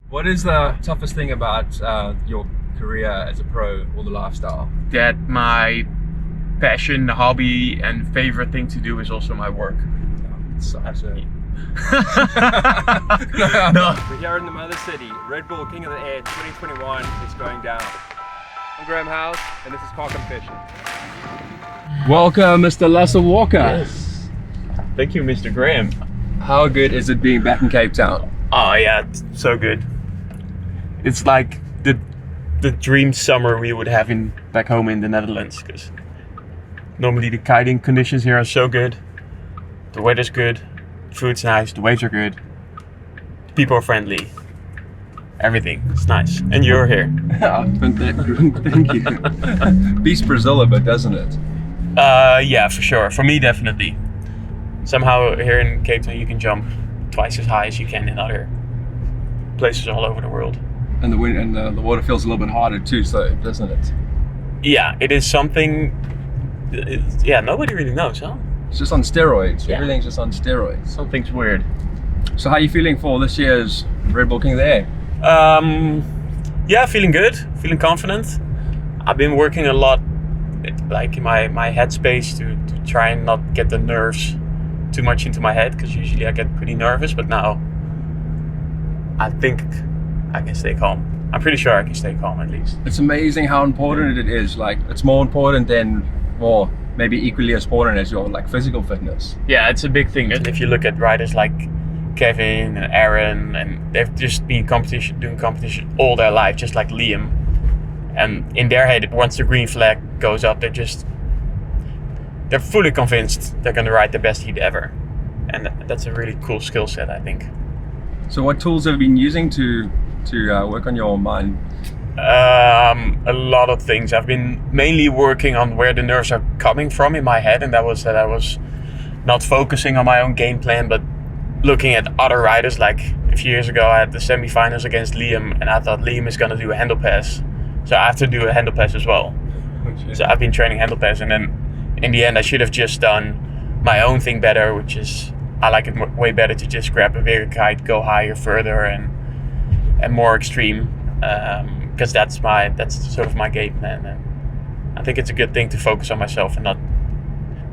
What is the toughest thing about your career as a pro or the lifestyle? That my passion, hobby, and favorite thing to do is also my work. Sucks, eh? No. We're here in the Mother City. Red Bull King of the Air 2021 is going down. I'm Graham House, and this is Car Confessions. Welcome, Mr. Lasse Walker. Yes. Thank you, Mr. Graham. How good is it being back in Cape Town? Oh yeah, it's so good. It's like the dream summer we would have back home in the Netherlands, because normally the kiting conditions here are so good. The weather's good, food's nice, the waves are good, people are friendly, everything is nice, and you're here. Thank you. Beats Brazil a bit, doesn't it? Yeah, for sure. For me, definitely. Somehow here in Cape Town you can jump twice as high as you can in other places all over the world. And the wind and the water feels a little bit harder too, so doesn't it? Yeah, it is something. Yeah, nobody really knows, huh? It's just on steroids. Yeah. Everything's just on steroids. Something's weird. So how are you feeling for this year's Red Bull King of the Air? Yeah, feeling good, feeling confident. I've been working a lot, like in my headspace to try and not get the nerves too much into my head, because usually I get pretty nervous, but now I think I can stay calm. I'm pretty sure I can stay calm at least. It's amazing how important it is. Like, it's more important than, or maybe equally as important as your like physical fitness. Yeah, it's a big thing. If you look at riders like Kevin and Aaron, and they've just been doing competition all their life, just like Liam. And in their head, once the green flag goes up, they're fully convinced they're going to ride the best heat ever. And that's a really cool skill set, I think. So what tools have you been using to work on your mind? A lot of things. I've been mainly working on where the nerves are coming from in my head, and that was that I was not focusing on my own game plan, but looking at other riders. Like a few years ago, I had the semi-finals against Liam, and I thought Liam is going to do a handle pass, so I have to do a handle pass as well. So I've been training handle pass, and then in the end I should have just done my own thing better, which is I like it way better to just grab a bigger kite, go higher, further, and more extreme, because that's sort of my game plan. And I think it's a good thing to focus on myself and not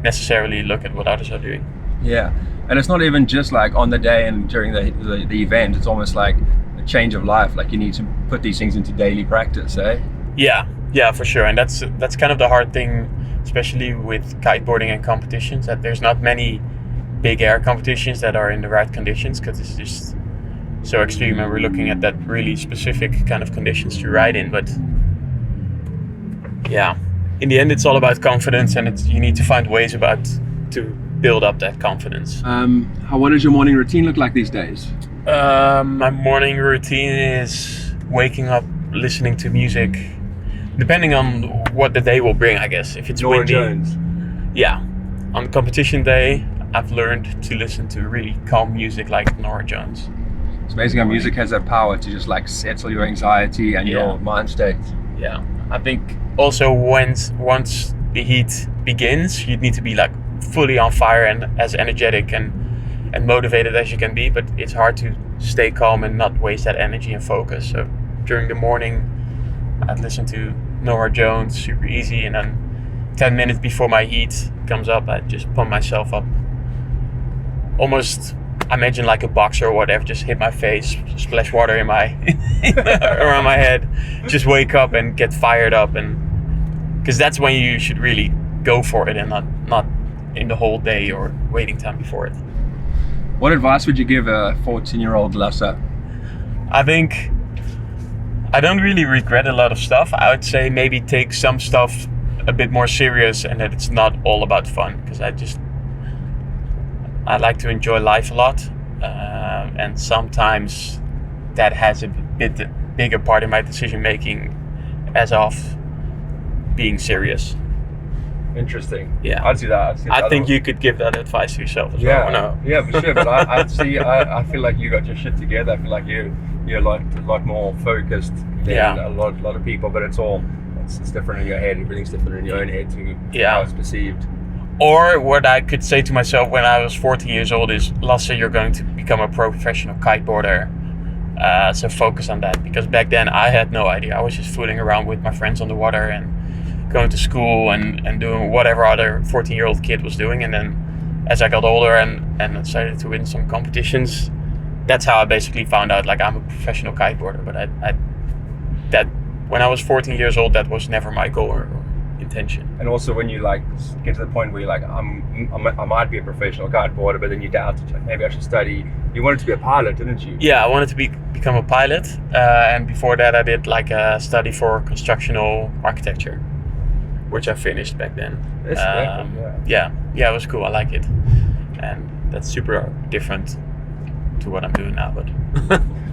necessarily look at what others are doing. Yeah, and it's not even just like on the day and during the event. It's almost like a change of life. Like you need to put these things into daily practice, eh? Yeah, for sure. And that's kind of the hard thing, especially with kiteboarding and competitions, that there's not many big air competitions that are in the right conditions, because it's just so extreme, and we're looking at that really specific kind of conditions to ride in. But yeah, in the end it's all about confidence, and you need to find ways to build up that confidence. What does your morning routine look like these days? My morning routine is waking up, listening to music, depending on what the day will bring, I guess. If it's Nora windy, Jones. yeah. On competition day, I've learned to listen to really calm music like Nora Jones. It's amazing how music has that power to just like settle your anxiety and your mind state. Yeah, I think also once the heat begins, you need to be like fully on fire and as energetic and motivated as you can be, but it's hard to stay calm and not waste that energy and focus. So during the morning, I'd listen to Nora Jones, super easy, and then 10 minutes before my heat comes up, I just pump myself up. Almost, I imagine like a boxer or whatever, just hit my face, splash water in my around my head, just wake up and get fired up, and because that's when you should really go for it and not in the whole day or waiting time before it. What advice would you give a 14-year-old Lasse? I think I don't really regret a lot of stuff. I would say maybe take some stuff a bit more serious, and that it's not all about fun, because I like to enjoy life a lot, and sometimes that has a bit bigger part in my decision making as of being serious. Interesting. Yeah, I'd see that. I think you could give that advice to yourself as well. Or no? Yeah, for sure. But I feel like you got your shit together. I feel like you're a lot more focused than a lot of people. But it's different in your head. Everything's different in your own head to how it's perceived. Or what I could say to myself when I was 14 years old is, Lasse, you're going to become a professional kiteboarder. So focus on that, because back then I had no idea. I was just fooling around with my friends on the water and going to school and doing whatever other 14-year-old kid was doing. And then as I got older and decided to win some competitions, that's how I basically found out like I'm a professional kiteboarder. But that when I was 14 years old, that was never my goal or intention. And also when you like get to the point where you're like, I might be a professional kiteboarder, but then you doubt it, like maybe I should study. You wanted to be a pilot, didn't you? Yeah, I wanted to become a pilot, and before that I did like a study for constructional architecture, which I finished back then. Yeah, it was cool. I like it, and that's super different to what I'm doing now. But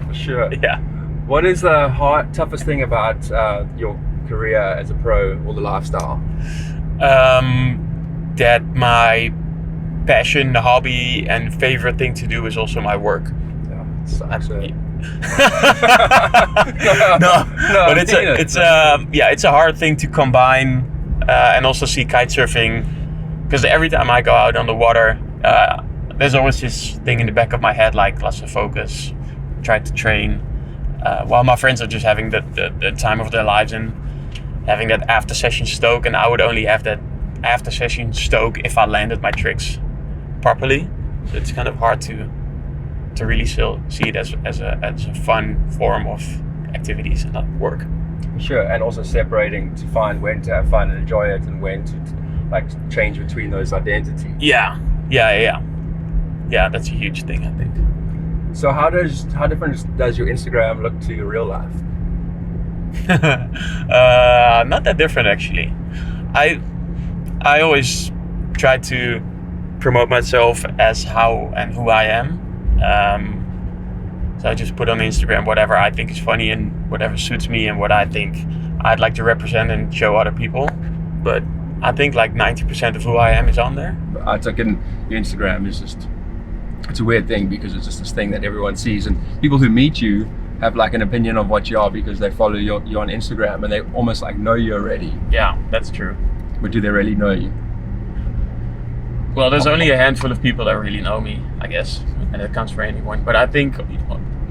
for sure. Yeah. What is the toughest thing about your career as a pro or the lifestyle? That my passion, the hobby, and favorite thing to do is also my work. Yeah, it sucks. No, but it's a hard thing to combine, and also see kite surfing, because every time I go out on the water, there's always this thing in the back of my head like, Lasse, focus, try to train, while my friends are just having the time of their lives and having that after session stoke, and I would only have that after session stoke if I landed my tricks properly. So it's kind of hard to really still see it as a fun form of activities and not work. Sure, and also separating to find when to have fun and enjoy it, and when to like change between those identities. Yeah, that's a huge thing, I think. So how different does your Instagram look to your real life? Not that different, actually. I always try to promote myself as how and who I am. So I just put on Instagram whatever I think is funny and whatever suits me and what I think I'd like to represent and show other people. But I think like 90% of who I am is on there. I took in your Instagram is just, it's a weird thing because it's just this thing that everyone sees, and people who meet you have like an opinion of what you are because they follow you on Instagram and they almost like know you already. Yeah, that's true. But do they really know you? Well, there's only a handful of people that really know me, I guess, and that counts for anyone. But I think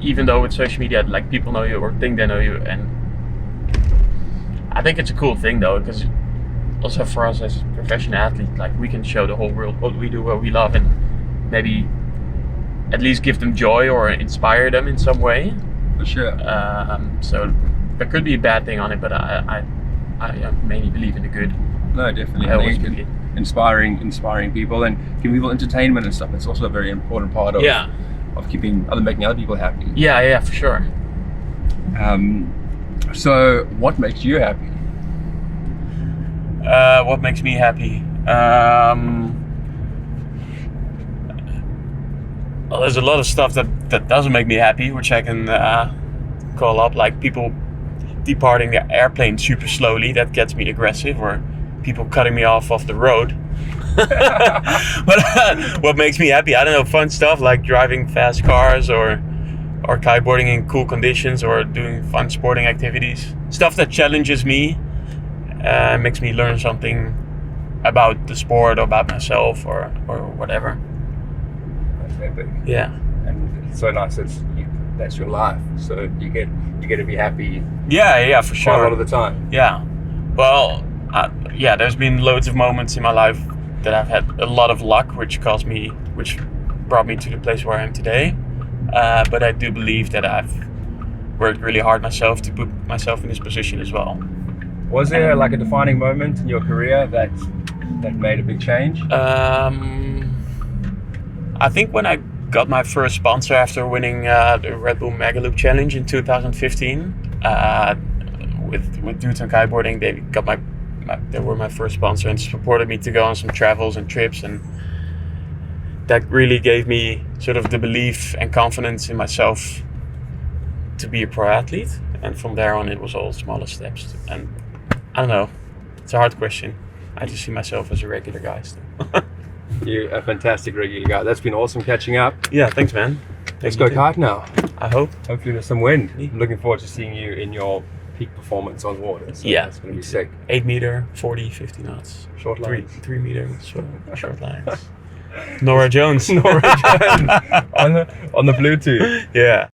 even though with social media, like people know you or think they know you, and I think it's a cool thing though, because also for us as professional athletes, like we can show the whole world what we do, what we love, and maybe at least give them joy or inspire them in some way. For sure. So there could be a bad thing on it, but I mainly believe in the good. No, definitely. I always believe. Inspiring people and giving people entertainment and stuff. It's also a very important part of making other people happy. Yeah, for sure. So what makes you happy? What makes me happy? Well, there's a lot of stuff that doesn't make me happy, which I can call up, like people departing the airplane super slowly. That gets me aggressive, or people cutting me off the road. But what makes me happy? I don't know, fun stuff like driving fast cars or kiteboarding in cool conditions or doing fun sporting activities. Stuff that challenges me, makes me learn something about the sport or about myself or whatever. That's epic. Yeah. And it's so nice that's your life. So you get to be happy. Yeah, for sure. Quite a lot of the time. Yeah. Well, there's been loads of moments in my life that I've had a lot of luck, which brought me to the place where I am today. But I do believe that I've worked really hard myself to put myself in this position as well. Was there like a defining moment in your career that made a big change? I think when I got my first sponsor after winning the Red Bull Mega Loop Challenge in 2015 with Dudes on Kiteboarding, they were my first sponsor and supported me to go on some travels and trips, and that really gave me sort of the belief and confidence in myself to be a pro athlete. And from there on, it was all smaller steps. And I don't know, it's a hard question. I just see myself as a regular guy still. You're a fantastic regular guy. That's been awesome catching up. Yeah, thanks, man. Let's go kite now. I hope. Hopefully there's some wind. I'm looking forward to seeing you in your peak performance on water. So yeah, it's going to be sick. 8 meter, 40, 50 knots. Short lines. 3 meter short lines. Nora Jones. On the Bluetooth. Yeah.